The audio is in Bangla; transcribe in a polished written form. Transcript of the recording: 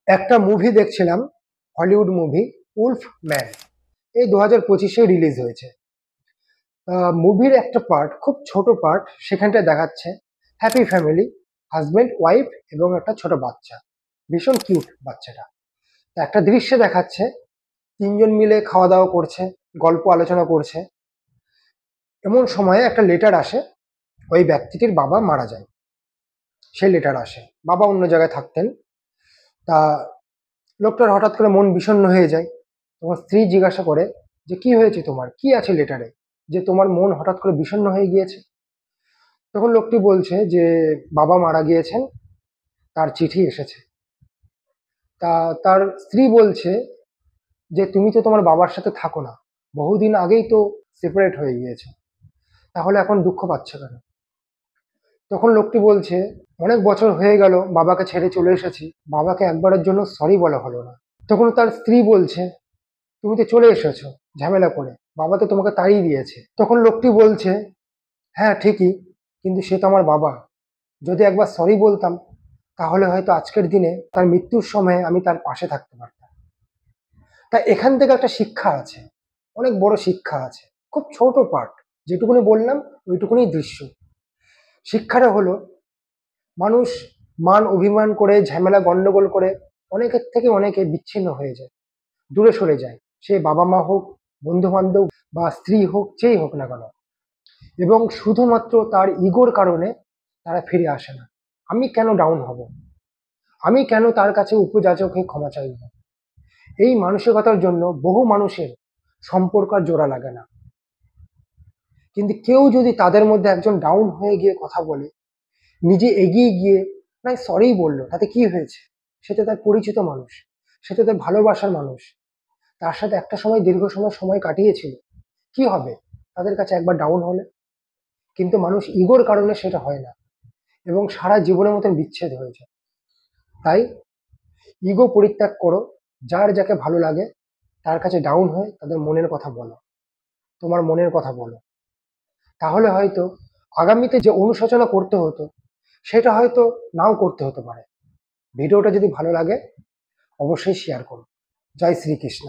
একটা মুভি দেখছিলাম, হলিউড মুভি উলফ ম্যান। এই 2025-এ রিলিজ হয়েছে। মুভির একটা পার্ট, খুব ছোট পার্ট, সেখানটায় দেখাচ্ছে হ্যাপি ফ্যামিলি, হাজব্যান্ড ওয়াইফ এবং একটা ছোট বাচ্চা, ভীষণ কিউট বাচ্চাটা। তো একটা দৃশ্যে দেখাচ্ছে তিনজন মিলে খাওয়া দাওয়া করছে, গল্প আলোচনা করছে। এমন সময়ে একটা লেটার আসে, ওই ব্যক্তিটির বাবা মারা যায়। সেই লেটার আসে, বাবা অন্য জায়গায় থাকতেন। তা লোকটার হঠাৎ করে মন বিষণ্ণ হয়ে যায়। তোমার স্ত্রী জিজ্ঞাসা করে যে কি হয়েছে, তোমার কি আছে লেটারে যে তোমার মন হঠাৎ করে বিষণ্ণ হয়ে গিয়েছে। তখন লোকটি বলছে যে বাবা মারা গিয়েছেন, তার চিঠি এসেছে। তা তার স্ত্রী বলছে যে তুমি তো তোমার বাবার সাথে থাকো না, বহুদিন আগেই তো সেপারেট হয়ে গিয়েছে, তাহলে এখন দুঃখ পাচ্ছ কেন? তখন লোকটি বলছে অনেক বছর হয়ে গেল বাবাকে ছেড়ে চলে এসেছি, বাবাকে একবারের জন্য সরি বলা হলো না। তখন তার স্ত্রী বলছে তুমি তো চলে এসেছো ঝামেলা করে, বাবা তো তোমাকে তাড়িয়ে দিয়েছে। তখন লোকটি বলছে হ্যাঁ ঠিকই, কিন্তু সে তো আমার বাবা, যদি একবার সরি বলতাম তাহলে হয়তো আজকের দিনে তার মৃত্যুর সময়ে আমি তার পাশে থাকতে পারতাম। তা এখান থেকে একটা শিক্ষা আছে, অনেক বড় শিক্ষা আছে। খুব ছোট পার্ট, যেটুকুনি বললাম ওইটুকুনি দৃশ্য। শিক্ষাটা হলো মানুষ মান অভিমান করে, ঝামেলা গন্ডগোল করে অনেকের থেকে অনেকে বিচ্ছিন্ন হয়ে যায়, দূরে সরে যায়। সে বাবা মা হোক, বন্ধু বান্ধব বা স্ত্রী হোক, যেই হোক না কেন। এবং শুধুমাত্র তার ইগোর কারণে তারা ফিরে আসে না। আমি কেন ডাউন হব, আমি কেন তার কাছে উপযাচক হয়ে ক্ষমা চাইব? এই মানসিকতার জন্য বহু মানুষের সম্পর্ক আর জোড়া লাগে না। কিন্তু কেউ যদি তাদের মধ্যে একজন ডাউন হয়ে গিয়ে কথা বলে, নিজে এগিয়ে গিয়ে না সরি বললো, তাতে কি হয়েছে? সেটা তার পরিচিত মানুষ, সেটা তার ভালোবাসার মানুষ, তার সাথে একটা সময় দীর্ঘ সময় কাটিয়েছিল, কি হবে তাদের কাছে একবার ডাউন হলে? কিন্তু মানুষ ইগোর কারণে সেটা হয় না, এবং সারা জীবনের মতন বিচ্ছেদ হয়ে যায়। তাই ইগো পরিত্যাগ করো, যার যাকে ভালো লাগে তার কাছে ডাউন হয়ে তাদের মনের কথা বলো, তোমার মনের কথা বলো। তাহলে হয়তো আগামীতে যে অনুশোচনা করতে হতো সেটা হয়তো নাও করতে হতে পারে। ভিডিওটা যদি ভালো লাগে অবশ্যই শেয়ার করো। জয় শ্রীকৃষ্ণ।